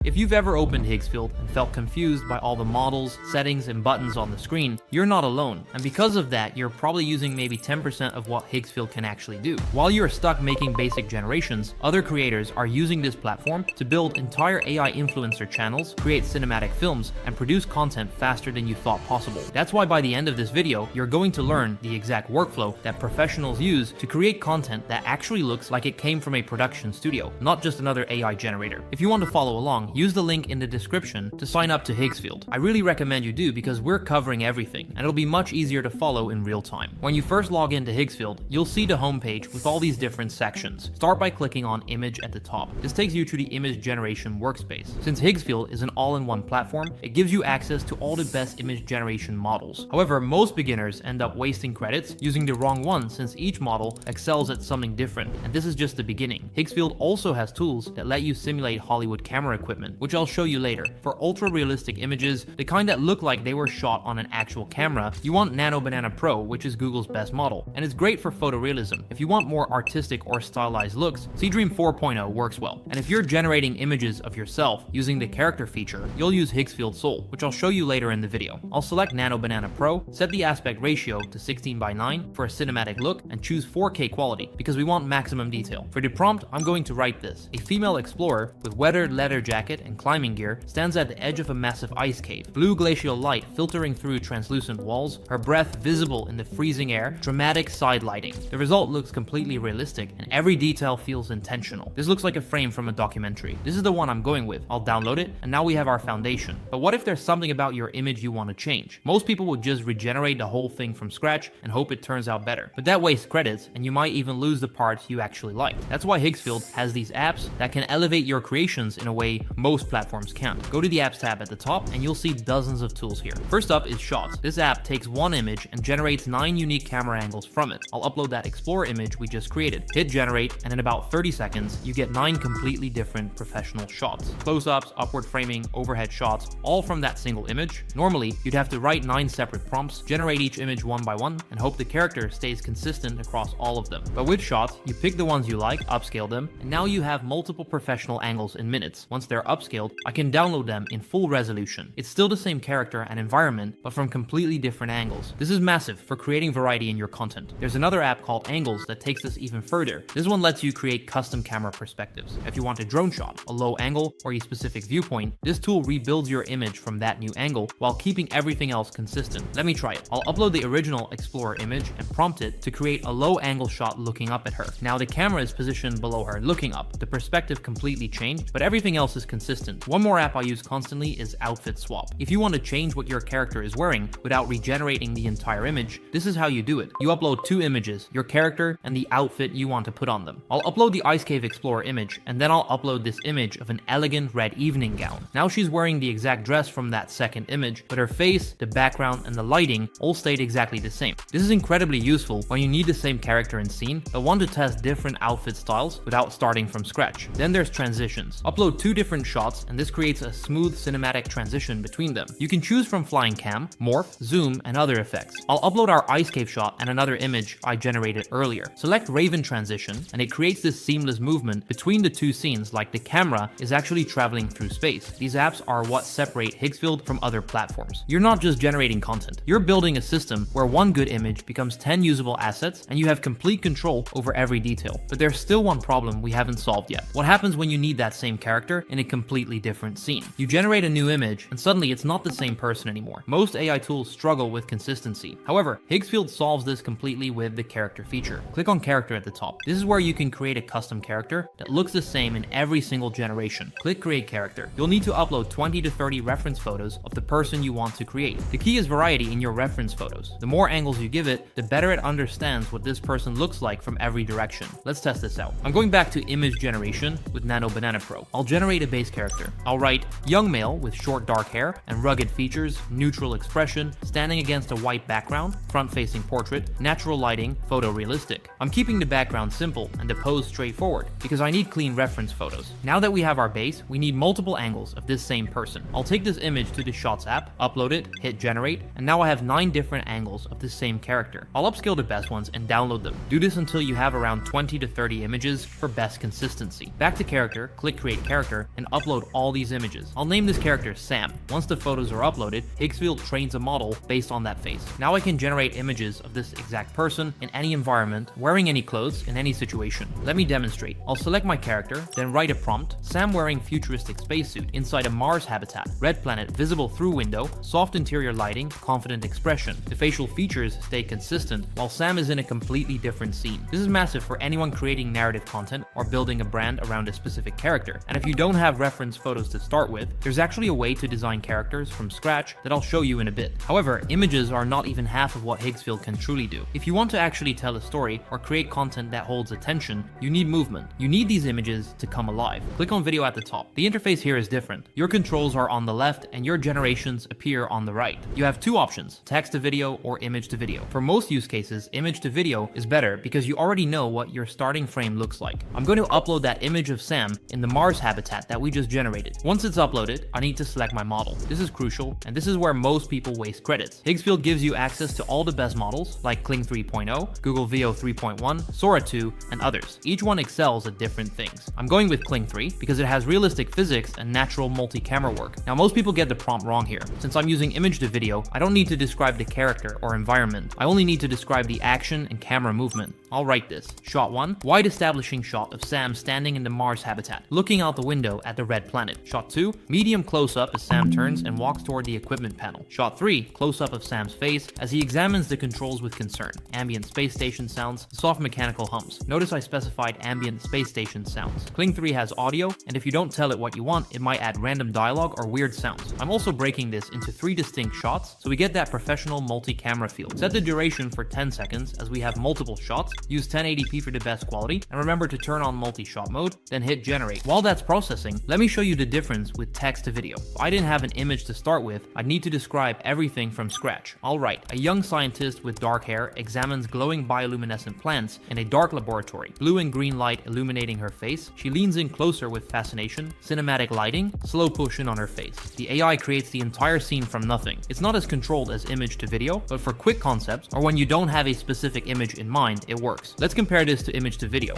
If you've ever opened Higsfield and felt confused by all the models, settings, and buttons on the screen, you're not alone, and because of that, you're probably using maybe 10% of what Higsfield can actually do. While you're stuck making basic generations, other creators are using this platform to build entire AI influencer channels, create cinematic films, and produce content faster than you thought possible. That's why by the end of this video, you're going to learn the exact workflow that professionals use to create content that actually looks like it came from a production studio, not just another AI generator. If you want to follow along, use the link in the description to sign up to Higsfield. I really recommend you do because we're covering everything and it'll be much easier to follow in real time. When you first log into Higsfield, you'll see the homepage with all these different sections. Start by clicking on Image at the top. This takes you to the image generation workspace. Since Higsfield is an all-in-one platform, it gives you access to all the best image generation models. However, most beginners end up wasting credits using the wrong one since each model excels at something different, and this is just the beginning. Higsfield also has tools that let you simulate Hollywood camera equipment, which I'll show you later. For ultra-realistic images, the kind that look like they were shot on an actual camera, you want Nano Banana Pro, which is Google's best model, and it's great for photorealism. If you want more artistic or stylized looks, Seedream 4.0 works well. And if you're generating images of yourself using the character feature, you'll use Higsfield Soul, which I'll show you later in the video. I'll select Nano Banana Pro, set the aspect ratio to 16:9 for a cinematic look, and choose 4K quality because we want maximum detail. For the prompt, I'm going to write this: a female explorer with weathered leather jacket and climbing gear stands at the edge of a massive ice cave. Blue glacial light filtering through translucent walls, her breath visible in the freezing air, dramatic side lighting. The result looks completely realistic and every detail feels intentional. This looks like a frame from a documentary. This is the one I'm going with. I'll download it and now we have our foundation. But what if there's something about your image you want to change? Most people would just regenerate the whole thing from scratch and hope it turns out better. But that wastes credits and you might even lose the parts you actually like. That's why Higsfield has these apps that can elevate your creations in a way most platforms can't. Go to the apps tab at the top and you'll see dozens of tools here. First up is Shots. This app takes one image and generates 9 unique camera angles from it. I'll upload that Explorer image we just created. Hit generate and in about 30 seconds you get 9 completely different professional shots. Close-ups, upward framing, overhead shots, all from that single image. Normally you'd have to write 9 separate prompts, generate each image one by one, and hope the character stays consistent across all of them. But with Shots, you pick the ones you like, upscale them, and now you have multiple professional angles in minutes. Once they're upscaled, I can download them in full resolution. It's still the same character and environment, but from completely different angles. This is massive for creating variety in your content. There's another app called Angles that takes this even further. This one lets you create custom camera perspectives. If you want a drone shot, a low angle, or a specific viewpoint, this tool rebuilds your image from that new angle while keeping everything else consistent. Let me try it. I'll upload the original Explorer image and prompt it to create a low angle shot looking up at her. Now the camera is positioned below her looking up. The perspective completely changed, but everything else is consistent. One more app I use constantly is Outfit Swap. If you want to change what your character is wearing without regenerating the entire image, this is how you do it. You upload 2 images, your character and the outfit you want to put on them. I'll upload the Ice Cave Explorer image and then I'll upload this image of an elegant red evening gown. Now she's wearing the exact dress from that second image, but her face, the background and the lighting all stayed exactly the same. This is incredibly useful when you need the same character and scene but want to test different outfit styles without starting from scratch. Then there's transitions. Upload 2 different shots and this creates a smooth cinematic transition between them. You can choose from flying cam, morph, zoom, and other effects. I'll upload our ice cave shot and another image I generated earlier. Select Raven Transition and it creates this seamless movement between the 2 scenes like the camera is actually traveling through space. These apps are what separate Higsfield from other platforms. You're not just generating content, you're building a system where one good image becomes 10 usable assets and you have complete control over every detail. But there's still one problem we haven't solved yet. What happens when you need that same character in a completely different scene? You generate a new image and suddenly it's not the same person anymore. Most AI tools struggle with consistency. However, Higsfield solves this completely with the character feature. Click on character at the top. This is where you can create a custom character that looks the same in every single generation. Click create character. You'll need to upload 20 to 30 reference photos of the person you want to create. The key is variety in your reference photos. The more angles you give it, the better it understands what this person looks like from every direction. Let's test this out. I'm going back to image generation with Nano Banana Pro. I'll generate a base character. I'll write young male with short dark hair and rugged features, neutral expression, standing against a white background, front-facing portrait, natural lighting, photorealistic. I'm keeping the background simple and the pose straightforward because I need clean reference photos. Now that we have our base, we need multiple angles of this same person. I'll take this image to the Shots app, upload it, hit generate, and now I have 9 different angles of the same character. I'll upscale the best ones and download them. Do this until you have around 20 to 30 images for best consistency. Back to character, click create character, and upload all these images. I'll name this character Sam. Once the photos are uploaded, Higsfield trains a model based on that face. Now I can generate images of this exact person in any environment, wearing any clothes in any situation. Let me demonstrate. I'll select my character, then write a prompt. Sam wearing futuristic spacesuit inside a Mars habitat. Red planet visible through window, soft interior lighting, confident expression. The facial features stay consistent while Sam is in a completely different scene. This is massive for anyone creating narrative content or building a brand around a specific character. And if you don't have reference photos to start with, there's actually a way to design characters from scratch that I'll show you in a bit. However, images are not even half of what Higsfield can truly do. If you want to actually tell a story or create content that holds attention, you need movement. You need these images to come alive. Click on video at the top. The interface here is different. Your controls are on the left and your generations appear on the right. You have two options, text to video or image to video. For most use cases, image to video is better because you already know what your starting frame looks like. I'm going to upload that image of Sam in the Mars habitat that we just generated. Once it's uploaded, I need to select my model. This is crucial, and this is where most people waste credits. Higsfield gives you access to all the best models like Kling 3.0, Google Veo 3.1, Sora 2, and others. Each one excels at different things. I'm going with Kling 3 because it has realistic physics and natural multi-camera work. Now most people get the prompt wrong here. Since I'm using image to video, I don't need to describe the character or environment. I only need to describe the action and camera movement. I'll write this. Shot 1, wide establishing shot of Sam standing in the Mars habitat, looking out the window at the red planet. Shot 2, medium close-up as Sam turns and walks toward the equipment panel. Shot 3, close-up of Sam's face as he examines the controls with concern. Ambient space station sounds, soft mechanical hums. Notice I specified ambient space station sounds. Kling 3 has audio, and if you don't tell it what you want, it might add random dialogue or weird sounds. I'm also breaking this into 3 distinct shots, so we get that professional multi-camera feel. Set the duration for 10 seconds as we have multiple shots. Use 1080p for the best quality, and remember to turn on multi-shot mode, then hit generate. While that's processing, let me show you the difference with text to video. If I didn't have an image to start with, I'd need to describe everything from scratch. I'll write, a young scientist with dark hair examines glowing bioluminescent plants in a dark laboratory. Blue and green light illuminating her face. She leans in closer with fascination. Cinematic lighting, slow push in on her face. The AI creates the entire scene from nothing. It's not as controlled as image to video, but for quick concepts or when you don't have a specific image in mind, it works. Let's compare this to image to video.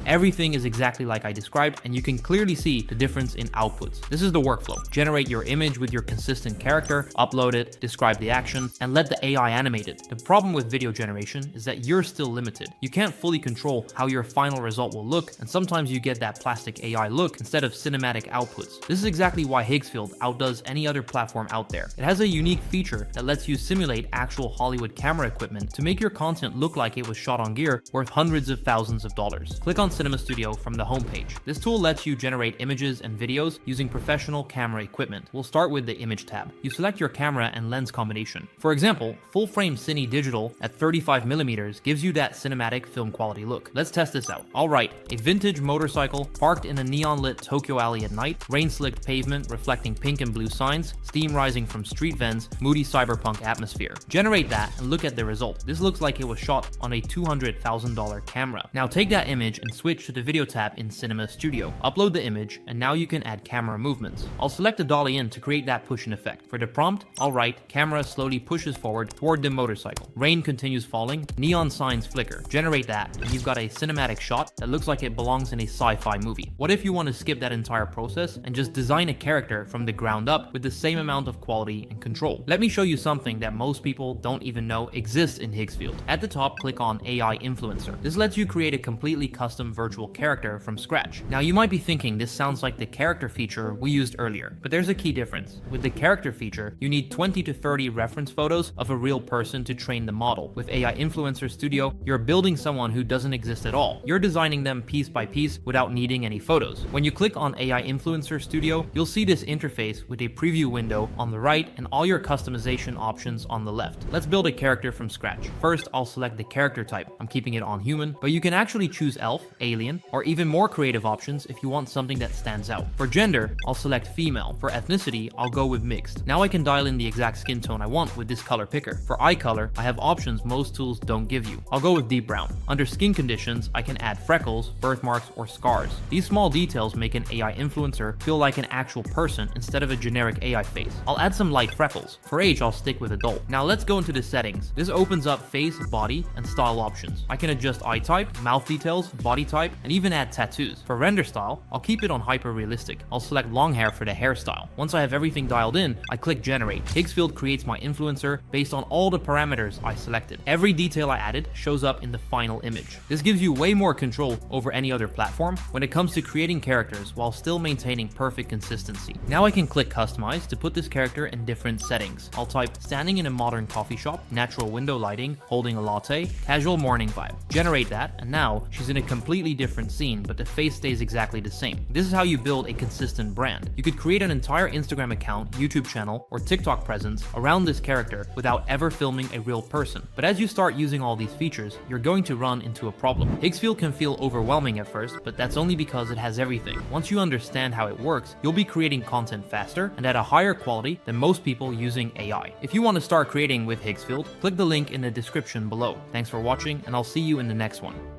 Everything is exactly like I described, and you can clearly see the difference in outputs. This is the workflow. Generate your image with your consistent character, upload it, describe the action, and let the AI animate it. The problem with video generation is that you're still limited. You can't fully control how your final result will look, and sometimes you get that plastic AI look instead of cinematic outputs. This is exactly why Higsfield outdoes any other platform out there. It has a unique feature that lets you simulate actual Hollywood camera equipment to make your content look like it was shot on gear worth hundreds of thousands of dollars. Click on Cinema Studio from the homepage. This tool lets you generate images and videos using professional camera equipment. We'll start with the image tab. You select your camera and lens combination. For example, full frame Cine Digital at 35mm gives you that cinematic film quality look. Let's test this out. Alright, a vintage motorcycle parked in a neon lit Tokyo alley at night, rain slicked pavement reflecting pink and blue signs, steam rising from street vents, moody cyberpunk atmosphere. Generate that and look at the result. This looks like it was shot on a $200,000 camera. Now take that image and switch to the video tab in Cinema Studio. Upload the image, and now you can add camera movements. I'll select the dolly in to create that push in effect. For the prompt, I'll write, camera slowly pushes forward toward the motorcycle. Rain continues falling, neon signs flicker. Generate that, and you've got a cinematic shot that looks like it belongs in a sci-fi movie. What if you want to skip that entire process and just design a character from the ground up with the same amount of quality and control? Let me show you something that most people don't even know exists in Higsfield. At the top, click on AI Influencer. This lets you create a completely custom virtual character from scratch. Now you might be thinking this sounds like the character feature we used earlier, but there's a key difference. With the character feature, you need 20 to 30 reference photos of a real person to train the model. With AI Influencer Studio, you're building someone who doesn't exist at all. You're designing them piece by piece without needing any photos. When you click on AI Influencer Studio, you'll see this interface with a preview window on the right and all your customization options on the left. Let's build a character from scratch. First, I'll select the character type. I'm keeping it on human, but you can actually choose elf, alien, or even more creative options if you want something that stands out. For gender, I'll select female. For ethnicity, I'll go with mixed. Now I can dial in the exact skin tone I want with this color picker. For eye color, I have options most tools don't give you. I'll go with deep brown. Under skin conditions, I can add freckles, birthmarks, or scars. These small details make an AI influencer feel like an actual person instead of a generic AI face. I'll add some light freckles. For age, I'll stick with adult. Now let's go into the settings. This opens up face, body, and style options. I can adjust eye type, mouth details, body type, and even add tattoos. For render style, I'll keep it on hyper realistic. I'll select long hair for the hairstyle. Once I have everything dialed in, I click generate. Higsfield creates my influencer based on all the parameters I selected. Every detail I added shows up in the final image. This gives you way more control over any other platform when it comes to creating characters while still maintaining perfect consistency. Now I can click customize to put this character in different settings. I'll type standing in a modern coffee shop, natural window lighting, holding a latte, casual morning vibe. Generate that, and now she's in a completely different scene, but the face stays exactly the same. This is how you build a consistent brand. You could create an entire Instagram account, YouTube channel, or TikTok presence around this character without ever filming a real person. But as you start using all these features, you're going to run into a problem. Higsfield can feel overwhelming at first, but that's only because it has everything. Once you understand how it works, you'll be creating content faster and at a higher quality than most people using AI. If you want to start creating with Higsfield, click the link in the description below. Thanks for watching, and I'll see you in the next one.